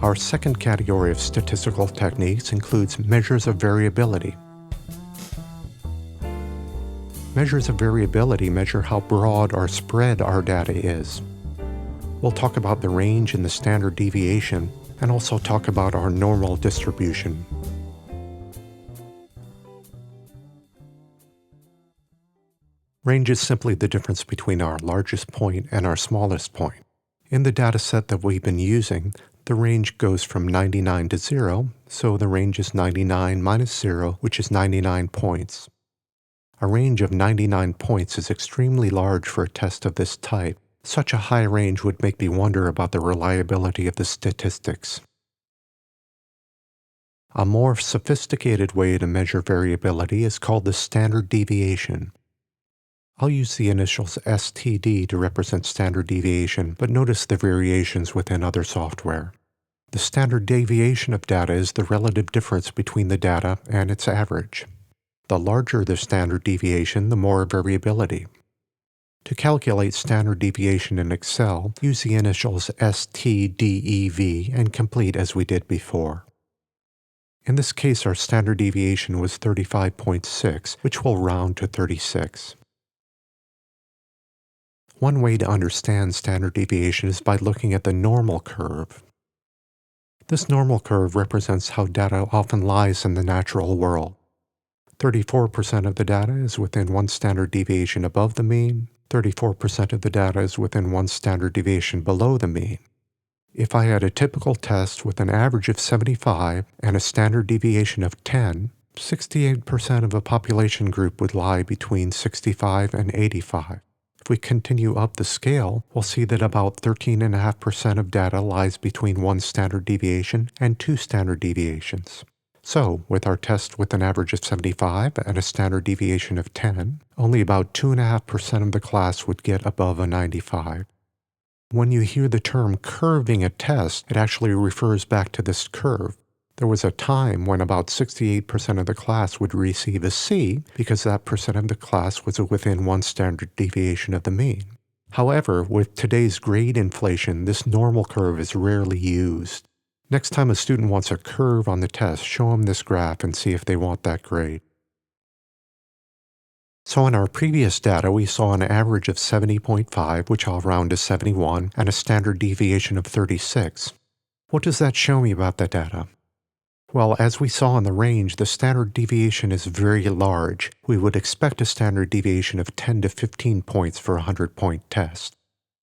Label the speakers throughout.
Speaker 1: Our second category of statistical techniques includes measures of variability. Measures of variability measure how broad or spread our data is. We'll talk about the range and the standard deviation, and also talk about our normal distribution. Range is simply the difference between our largest point and our smallest point. In the dataset that we've been using, the range goes from 99 to 0, so the range is 99 minus 0, which is 99 points. A range of 99 points is extremely large for a test of this type. Such a high range would make me wonder about the reliability of the statistics. A more sophisticated way to measure variability is called the standard deviation. I'll use the initials STD to represent standard deviation, but notice the variations within other software. The standard deviation of data is the relative difference between the data and its average. The larger the standard deviation, the more variability. To calculate standard deviation in Excel, use the initials STDEV and complete as we did before. In this case, our standard deviation was 35.6, which will round to 36. One way to understand standard deviation is by looking at the normal curve. This normal curve represents how data often lies in the natural world. 34% of the data is within one standard deviation above the mean, 34% of the data is within one standard deviation below the mean. If I had a typical test with an average of 75 and a standard deviation of 10, 68% of a population group would lie between 65 and 85. If we continue up the scale, we'll see that about 13.5% of data lies between one standard deviation and two standard deviations. So, with our test with an average of 75 and a standard deviation of 10, only about 2.5% of the class would get above a 95. When you hear the term curving a test, it actually refers back to this curve. There was a time when about 68% of the class would receive a C because that percent of the class was within one standard deviation of the mean. However, with today's grade inflation, this normal curve is rarely used. Next time a student wants a curve on the test, show them this graph and see if they want that grade. So in our previous data, we saw an average of 70.5, which I'll round to 71, and a standard deviation of 36. What does that show me about the data? Well, as we saw in the range, the standard deviation is very large. We would expect a standard deviation of 10 to 15 points for a 100-point test.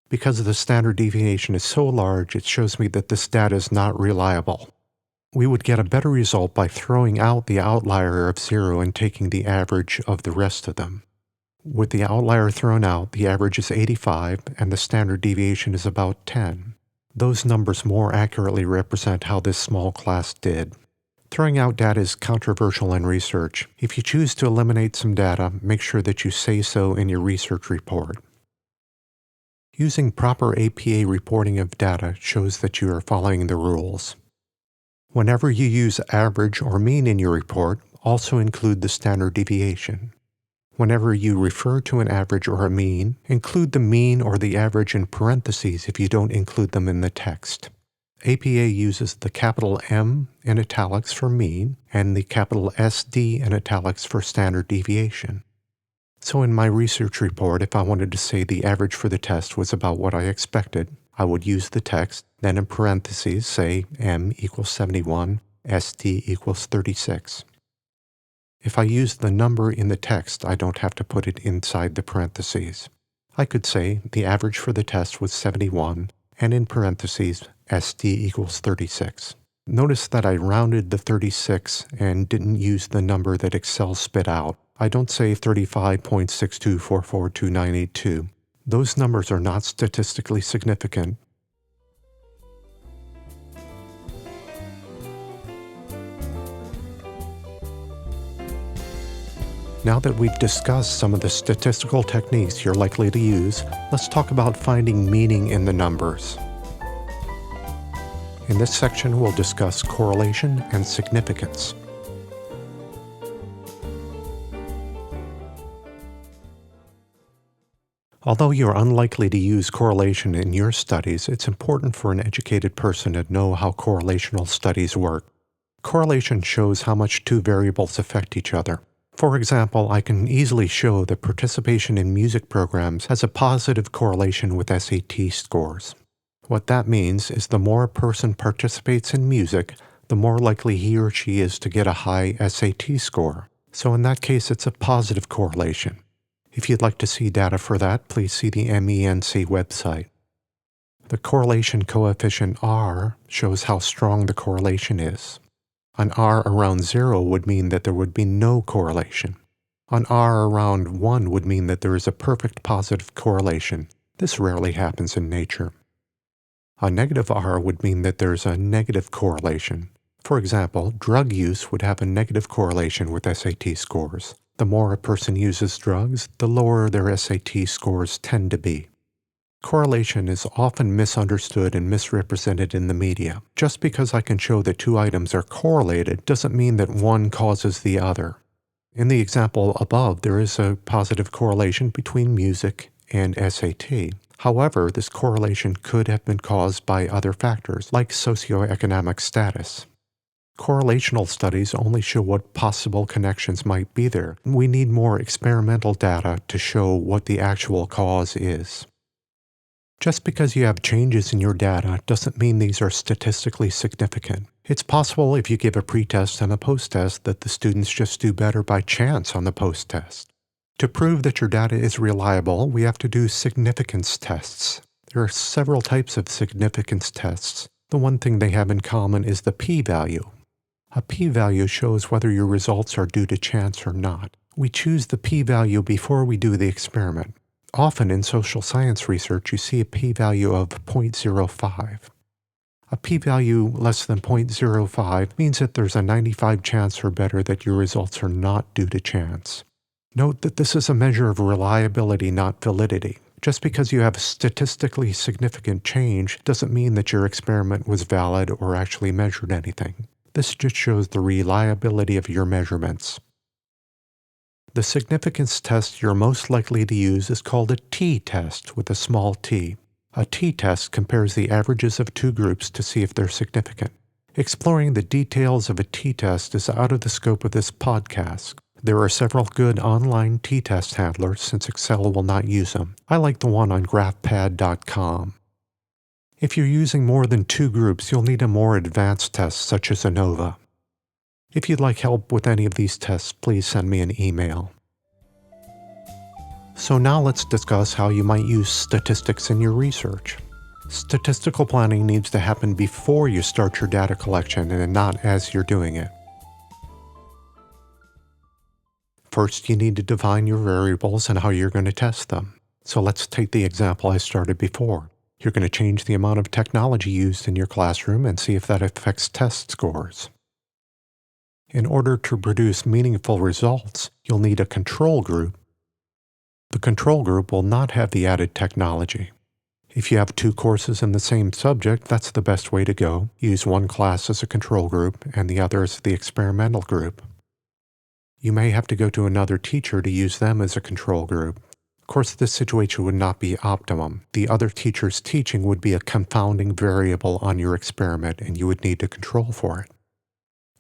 Speaker 1: Because the standard deviation is so large, it shows me that this data is not reliable. We would get a better result by throwing out the outlier of 0 and taking the average of the rest of them. With the outlier thrown out, the average is 85 and the standard deviation is about 10. Those numbers more accurately represent how this small class did. Throwing out data is controversial in research. If you choose to eliminate some data, make sure that you say so in your research report. Using proper APA reporting of data shows that you are following the rules. Whenever you use average or mean in your report, also include the standard deviation. Whenever you refer to an average or a mean, include the mean or the average in parentheses if you don't include them in the text. APA uses the capital M in italics for mean and the capital SD in italics for standard deviation. So in my research report, if I wanted to say the average for the test was about what I expected, I would use the text, then in parentheses say M equals 71, SD equals 36. If I use the number in the text, I don't have to put it inside the parentheses. I could say the average for the test was 71, and in parentheses, SD equals 36. Notice that I rounded the 36 and didn't use the number that Excel spit out. I don't say 35.6244292. Those numbers are not statistically significant. Now that we've discussed some of the statistical techniques you're likely to use, let's talk about finding meaning in the numbers. In this section, we'll discuss correlation and significance. Although you're unlikely to use correlation in your studies, it's important for an educated person to know how correlational studies work. Correlation shows how much two variables affect each other. For example, I can easily show that participation in music programs has a positive correlation with SAT scores. What that means is the more a person participates in music, the more likely he or she is to get a high SAT score. So in that case, it's a positive correlation. If you'd like to see data for that, please see the MENC website. The correlation coefficient R shows how strong the correlation is. An R around 0 would mean that there would be no correlation. An R around 1 would mean that there is a perfect positive correlation. This rarely happens in nature. A negative R would mean that there's a negative correlation. For example, drug use would have a negative correlation with SAT scores. The more a person uses drugs, the lower their SAT scores tend to be. Correlation is often misunderstood and misrepresented in the media. Just because I can show that two items are correlated doesn't mean that one causes the other. In the example above, there is a positive correlation between music and SAT. However, this correlation could have been caused by other factors, like socioeconomic status. Correlational studies only show what possible connections might be there. We need more experimental data to show what the actual cause is. Just because you have changes in your data doesn't mean these are statistically significant. It's possible if you give a pretest and a post-test that the students just do better by chance on the post-test. To prove that your data is reliable, we have to do significance tests. There are several types of significance tests. The one thing they have in common is the p-value. A p-value shows whether your results are due to chance or not. We choose the p-value before we do the experiment. Often in social science research, you see a p-value of 0.05. A p-value less than 0.05 means that there's a 95 chance or better that your results are not due to chance. Note that this is a measure of reliability, not validity. Just because you have statistically significant change doesn't mean that your experiment was valid or actually measured anything. This just shows the reliability of your measurements. The significance test you're most likely to use is called a t-test with a small t. A t-test compares the averages of two groups to see if they're significant. Exploring the details of a t-test is out of the scope of this podcast. There are several good online t-test handlers since Excel will not use them. I like the one on graphpad.com. If you're using more than two groups, you'll need a more advanced test such as ANOVA. If you'd like help with any of these tests, please send me an email. So now let's discuss how you might use statistics in your research. Statistical planning needs to happen before you start your data collection and not as you're doing it. First, you need to define your variables and how you're going to test them. So let's take the example I started before. You're going to change the amount of technology used in your classroom and see if that affects test scores. In order to produce meaningful results, you'll need a control group. The control group will not have the added technology. If you have two courses in the same subject, that's the best way to go. Use one class as a control group and the other as the experimental group. You may have to go to another teacher to use them as a control group. Of course, this situation would not be optimum. The other teacher's teaching would be a confounding variable on your experiment, and you would need to control for it.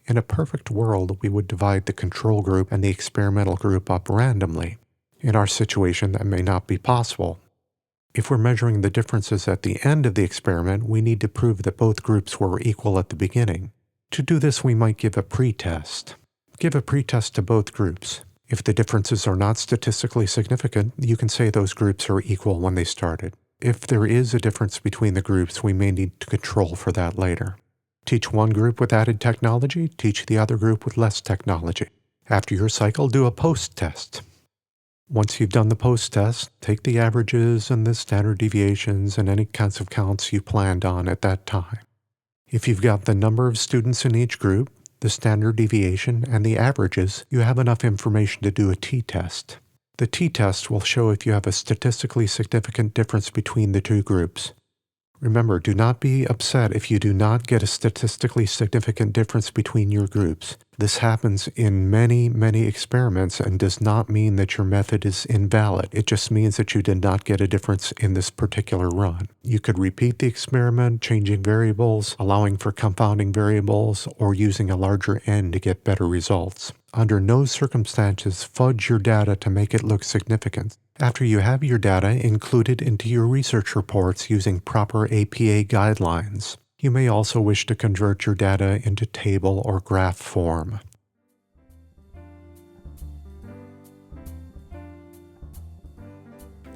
Speaker 1: In a perfect world, we would divide the control group and the experimental group up randomly. In our situation, that may not be possible. If we're measuring the differences at the end of the experiment, we need to prove that both groups were equal at the beginning. To do this, we might give a pretest. Give a pretest to both groups. If the differences are not statistically significant, you can say those groups are equal when they started. If there is a difference between the groups, we may need to control for that later. Teach one group with added technology, teach the other group with less technology. After your cycle, do a post-test. Once you've done the post-test, take the averages and the standard deviations and any kinds of counts you planned on at that time. If you've got the number of students in each group, the standard deviation, and the averages, you have enough information to do a t-test. The t-test will show if you have a statistically significant difference between the two groups. Remember, do not be upset if you do not get a statistically significant difference between your groups. This happens in many, many experiments and does not mean that your method is invalid. It just means that you did not get a difference in this particular run. You could repeat the experiment, changing variables, allowing for confounding variables, or using a larger n to get better results. Under no circumstances fudge your data to make it look significant. After you have your data, include it into your research reports using proper APA guidelines. You may also wish to convert your data into table or graph form.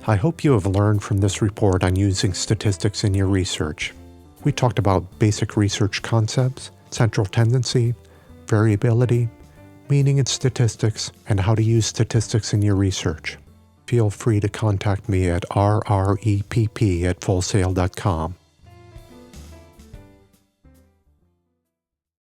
Speaker 1: I hope you have learned from this report on using statistics in your research. We talked about basic research concepts, central tendency, variability, meaning in statistics, and how to use statistics in your research. Feel free to contact me at rrepp@fullsail.com.